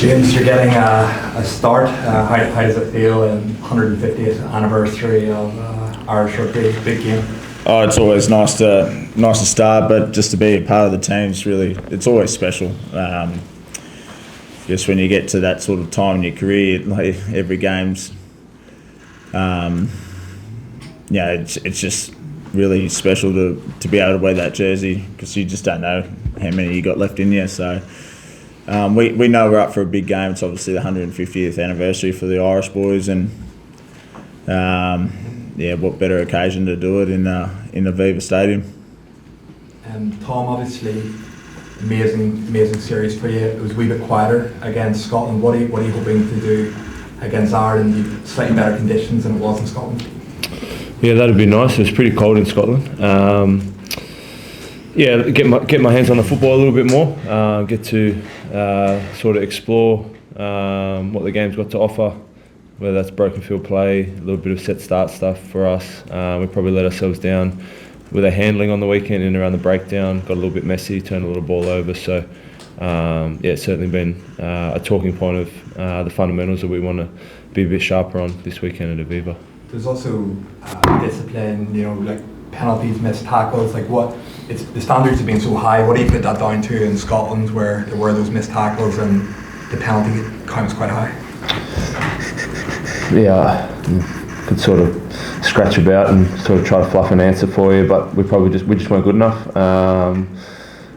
James, you're getting a start. How does it feel in 150th anniversary of Irish Rugby? Big game. Oh, it's always nice to start, but just to be a part of the team is really, it's always special. Just when you get to that sort of time in your career, like every game's, it's just really special to be able to wear that jersey, because you just don't know how many you got left in you. So we know we're up for a big game. It's obviously the 150th anniversary for the Irish boys, and what better occasion to do it in the Viva Stadium. Tom, obviously, amazing series for you. It was a wee bit quieter against Scotland. What are you hoping to do against Ireland? Slightly better conditions than it was in Scotland. Yeah, that'd be nice. It was pretty cold in Scotland. Get my hands on the football a little bit more. Get to sort of explore what the game's got to offer. Whether that's broken field play, a little bit of set start stuff for us. We probably let ourselves down with our handling on the weekend and around the breakdown. Got a little bit messy, turned a little ball over. So it's certainly been a talking point of the fundamentals that we want to be a bit sharper on this weekend at Aviva. There's also discipline, like penalties, missed tackles. The standards have been so high. What do you put that down to in Scotland, where there were those missed tackles and the penalty count was quite high? Yeah, could sort of scratch about and sort of try to fluff an answer for you, but we just weren't good enough.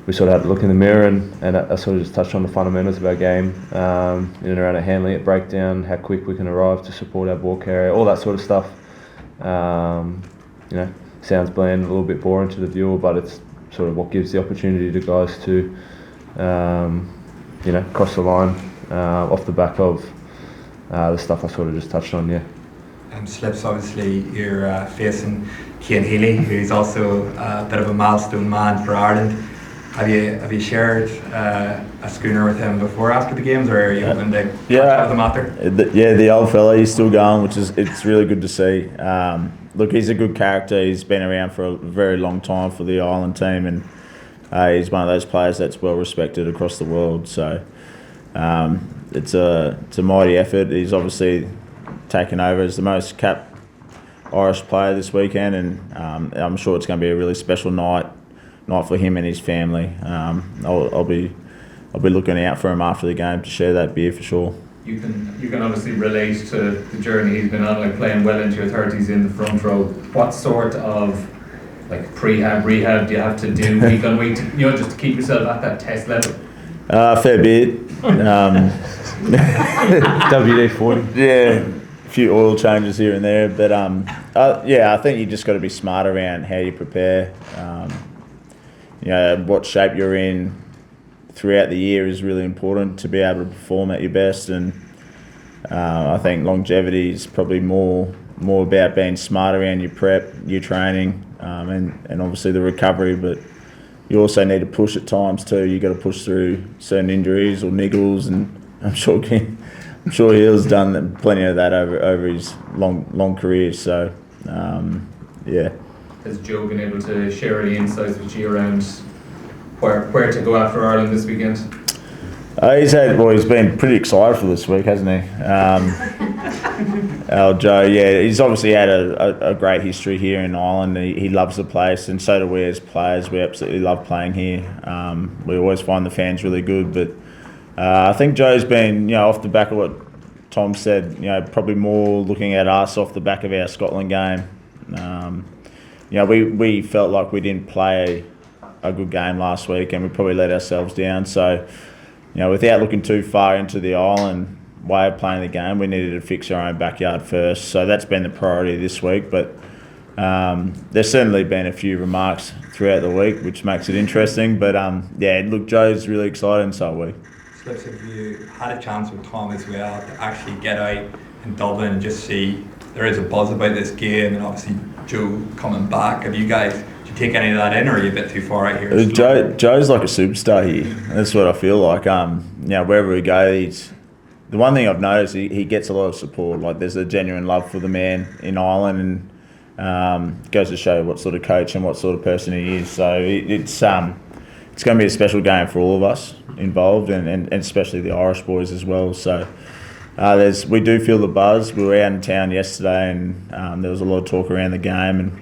We sort of had to look in the mirror and I sort of just touched on the fundamentals of our game, in and around our handling it, breakdown, how quick we can arrive to support our ball carrier, all that sort of stuff. Sounds bland, a little bit boring to the viewer, but it's sort of what gives the opportunity to guys to, cross the line off the back of the stuff I sort of just touched on, yeah. Slips, obviously, you're facing Cian Healy, who's also a bit of a milestone man for Ireland. Have you shared a schooner with him before after the games, or are you hoping to catch up with him after? The old fella, he's still going, it's really good to see. Look, he's a good character. He's been around for a very long time for the Ireland team, and he's one of those players that's well respected across the world. So it's a mighty effort. He's obviously taken over as the most capped Irish player this weekend, and I'm sure it's going to be a really special night for him and his family. I'll be looking out for him after the game to share that beer for sure. You can obviously relate to the journey he's been on, like playing well into your 30s in the front row. What sort of rehab do you have to do week on week, just to keep yourself at that test level? Fair bit. WD-40. Yeah, a few oil changes here and there, but I think you just got to be smart around how you prepare. What shape you're in throughout the year is really important to be able to perform at your best, and I think longevity is probably more about being smart around your prep, your training, and obviously the recovery, but you also need to push at times too. You got to push through certain injuries or niggles, and I'm sure Hill's done plenty of that over his long career. So Has Joe been able to share any insights with you around where to go after Ireland this weekend? He's been pretty excited for this week, hasn't he? Joe, yeah, he's obviously had a great history here in Ireland. He loves the place, and so do we as players. We absolutely love playing here. We always find the fans really good, but I think Joe's been, off the back of what Tom said, probably more looking at us off the back of our Scotland game. We felt like we didn't play a good game last week, and we probably let ourselves down. So, without looking too far into the Ireland way of playing the game, we needed to fix our own backyard first. So that's been the priority this week. But there's certainly been a few remarks throughout the week, which makes it interesting. But Joe's really excited, and so are we. Slips, have you had a chance with Tom as well to actually get out in Dublin and just see there is a buzz about this game, and obviously Joe coming back? Have you guys, did you take any of that in, or are you a bit too far out here? Joe's like a superstar here. That's what I feel like. Wherever we go, the one thing I've noticed, he gets a lot of support. Like, there's a genuine love for the man in Ireland, and goes to show what sort of coach and what sort of person he is. So it's it's going to be a special game for all of us involved, and especially the Irish boys as well. So we do feel the buzz. We were out in town yesterday, and there was a lot of talk around the game, and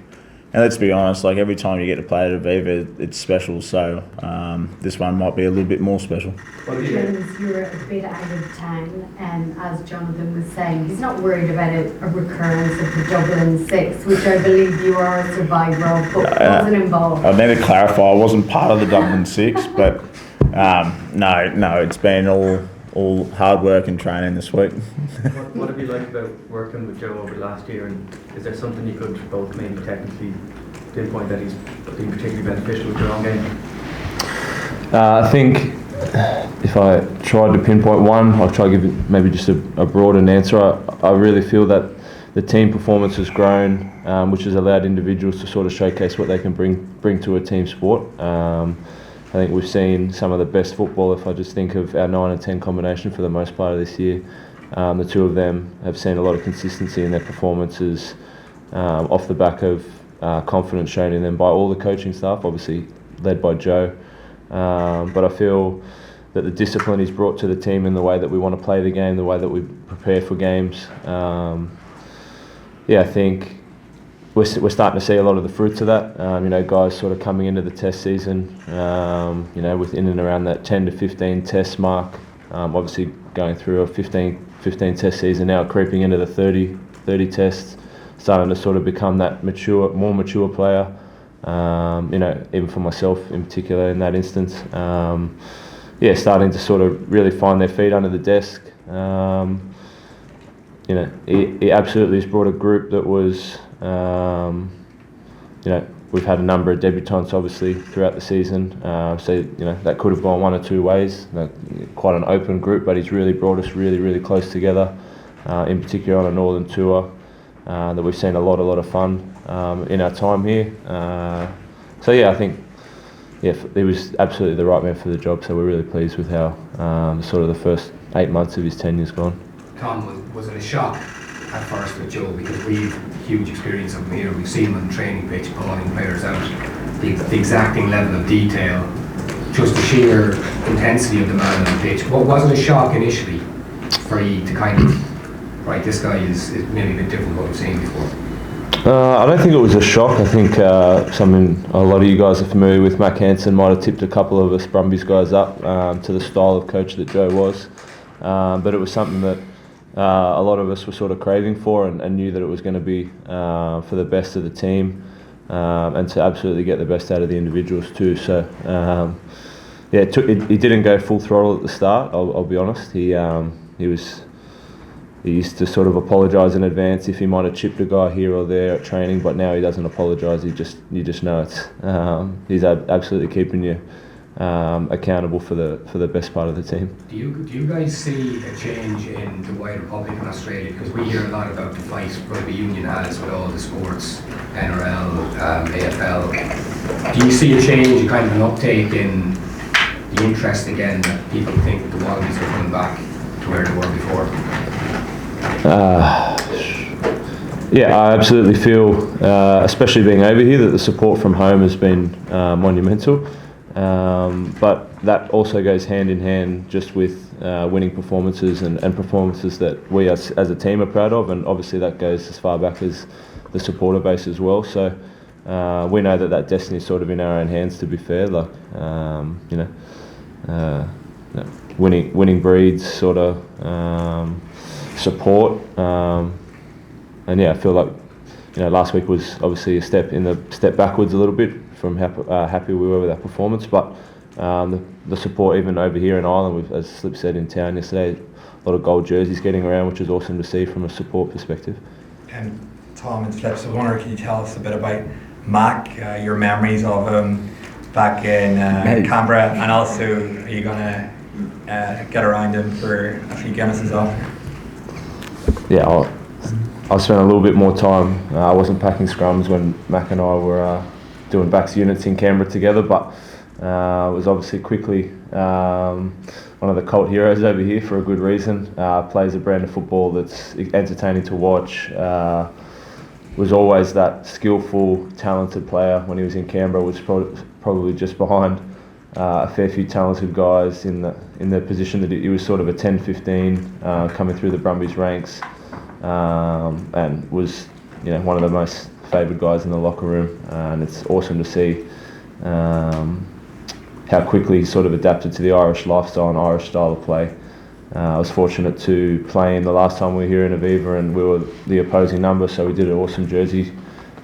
let's be honest, like every time you get to play at Aviva, it's special. So this one might be a little bit more special. You're a bit out of time, and as Jonathan was saying, he's not worried about a recurrence of the Dublin 6, which I believe you are a survivor of, but wasn't involved. I need to clarify, I wasn't part of the Dublin 6, but no, it's been all hard work and training this week. What have you liked about working with Joe over the last year, and is there something you could both maybe technically pinpoint that he's been particularly beneficial with your own game? I think if I tried to pinpoint one, I'll try to give it maybe just a broader answer. I really feel that the team performance has grown, which has allowed individuals to sort of showcase what they can bring to a team sport. I think we've seen some of the best football. If I just think of our 9 and 10 combination for the most part of this year, the two of them have seen a lot of consistency in their performances off the back of confidence shown in them by all the coaching staff, obviously led by Joe. But I feel that the discipline he's brought to the team in the way that we want to play the game, the way that we prepare for games. I think we're starting to see a lot of the fruits of that. Guys sort of coming into the test season, within and around that 10 to 15 test mark. Obviously going through a 15 test season now, creeping into the 30 tests, starting to sort of become that more mature player. Even for myself in particular in that instance. Starting to sort of really find their feet under the desk. He absolutely has brought a group that was, we've had a number of debutants obviously throughout the season. That could have gone one or two ways. Quite an open group, but he's really brought us really, really close together, in particular on a northern tour. That we've seen a lot of fun in our time here. I think he was absolutely the right man for the job. So we're really pleased with how sort of the first 8 months of his tenure's gone. Tom, was it a shock at first with Joe, because we've huge experience of him here. We've seen him on the training pitch pulling players out, the exacting level of detail, just the sheer intensity of the man on the pitch. What was it a shock initially for you to kind of, right, this guy is maybe a bit different than what we've seen before? I don't think it was a shock. I think something a lot of you guys are familiar with. Max Jorgensen might have tipped a couple of us Brumbies guys up to the style of coach that Joe was. But it was something that a lot of us were sort of craving for, and knew that it was going to be for the best of the team, and to absolutely get the best out of the individuals too. So he didn't go full throttle at the start. I'll be honest. He used to sort of apologise in advance if he might have chipped a guy here or there at training, but now he doesn't apologise. You just know it's he's absolutely keeping you accountable for the best part of the team. Do you guys see a change in the wider public in Australia? Because we hear a lot about the fight rugby union has with all the sports, NRL, AFL. Do you see a change, kind of an uptake in the interest again, that people think the Wallabies are coming back to where they were before? I absolutely feel, especially being over here, that the support from home has been monumental. But that also goes hand in hand just with winning performances and performances that we as a team are proud of, and obviously that goes as far back as the supporter base as well. So we know that destiny is sort of in our own hands, to be fair. Winning breeds sort of support, I feel like last week was obviously a step backwards a little bit from how happy we were with our performance, but the support even over here in Ireland, as Slip said in town yesterday, a lot of gold jerseys getting around, which is awesome to see from a support perspective. And Tom and Flip, so I wonder, can you tell us a bit about Mac, your memories of him back in Canberra, and also are you going to get around him for a few Guinnesses off? Yeah, I spent a little bit more time. I wasn't packing scrums when Mac and I were doing backs units in Canberra together, but was obviously quickly one of the cult heroes over here for a good reason. Plays a brand of football that's entertaining to watch. Was always that skillful, talented player. When he was in Canberra, was probably just behind a fair few talented guys in the position that he was sort of a 10-15 coming through the Brumbies ranks, and was one of the most favoured guys in the locker room, and it's awesome to see how quickly he sort of adapted to the Irish lifestyle and Irish style of play. I was fortunate to play him the last time we were here in Aviva, and we were the opposing number, so we did an awesome jersey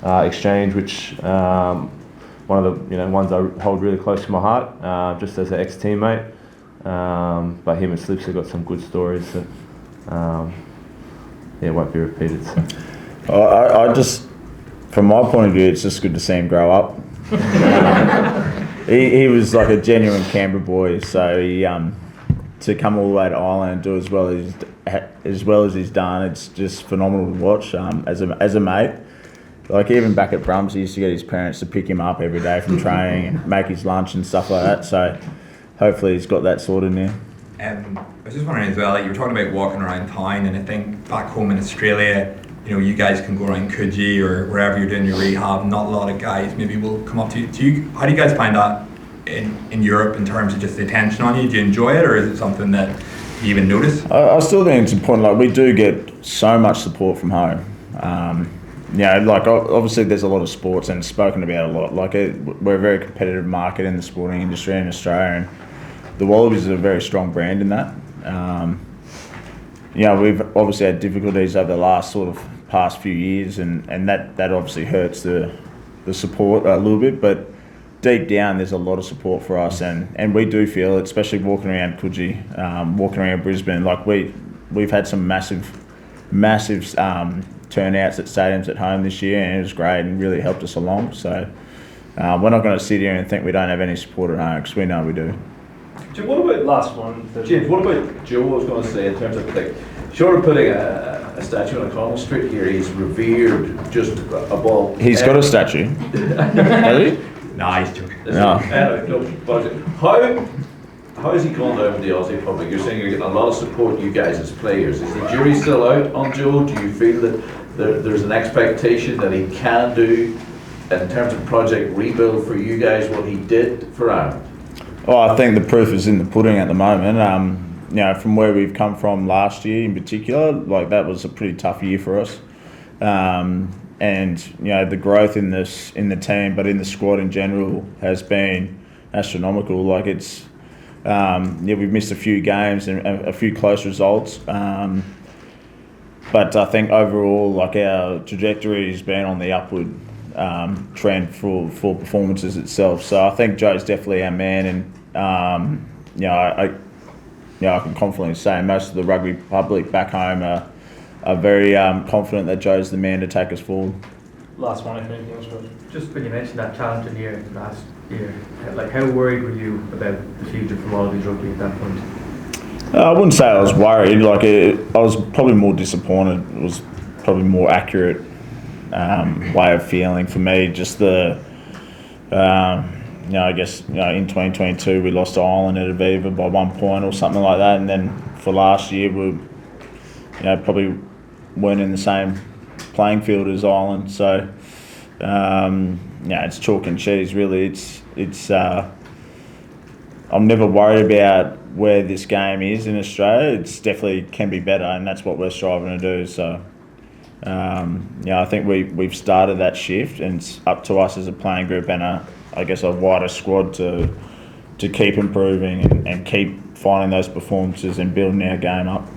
exchange, which one of the ones I hold really close to my heart, just as an ex-teammate. But him and Slips have got some good stories that won't be repeated. So. I just, from my point of view, it's just good to see him grow up. He was like a genuine Canberra boy, so he to come all the way to Ireland and do as well as he's done, it's just phenomenal to watch. As a mate, like even back at Brums, he used to get his parents to pick him up every day from training and make his lunch and stuff like that. So hopefully he's got that sorted now. I was just wondering as well, like you were talking about walking around town, and I think back home in Australia, you guys can go around Coogee or wherever you're doing your rehab. Not a lot of guys maybe will come up to you. How do you guys find that in Europe in terms of just the attention on you? Do you enjoy it, or is it something that you even notice? I still think it's important. Like we do get so much support from home. Like obviously there's a lot of sports and it's spoken about a lot. Like we're a very competitive market in the sporting industry in Australia, and the Wallabies is a very strong brand in that. We've obviously had difficulties over the last sort of past few years, and that obviously hurts the support a little bit, but deep down there's a lot of support for us, and we do feel it, especially walking around Coogee, walking around Brisbane. Like we've had some massive turnouts at stadiums at home this year, and it was great and really helped us along. So we're not going to sit here and think we don't have any support at home, because we know we do. Jim, what about last one? James, what about Joe? I was going to say in terms of like, short of putting a statue on O'Connell Street here, he's revered just above. He's got a statue. Has he? Nah, he's joking. No. Anyway, no. But how has he gone down with the Aussie public? You're saying you're getting a lot of support, you guys as players. Is the jury still out on Joe? Do you feel that there's an expectation that he can do in terms of project rebuild for you guys what he did for Ireland? Well, I think the proof is in the pudding at the moment. From where we've come from last year in particular, like that was a pretty tough year for us. And the growth in the team, but in the squad in general, has been astronomical. Like it's, we've missed a few games and a few close results. But I think overall, like our trajectory has been on the upward trend for performances itself. So I think Joe's definitely our man, and I can confidently say most of the rugby public back home are very confident that Joe's the man to take us forward. Last one, I think. Just when you mentioned that challenging year last year, like how worried were you about the future for Wallabies rugby at that point? I wouldn't say I was worried. I was probably more disappointed. It was probably more accurate way of feeling for me. Just the, I guess in 2022 we lost to Ireland at Aviva by 1 point or something like that, and then for last year we, probably weren't in the same playing field as Ireland. So, it's chalk and cheese really. It's. I'm never worried about where this game is in Australia. It's definitely can be better, and that's what we're striving to do. So. I think we've started that shift, and it's up to us as a playing group and a wider squad to keep improving and keep finding those performances and building our game up.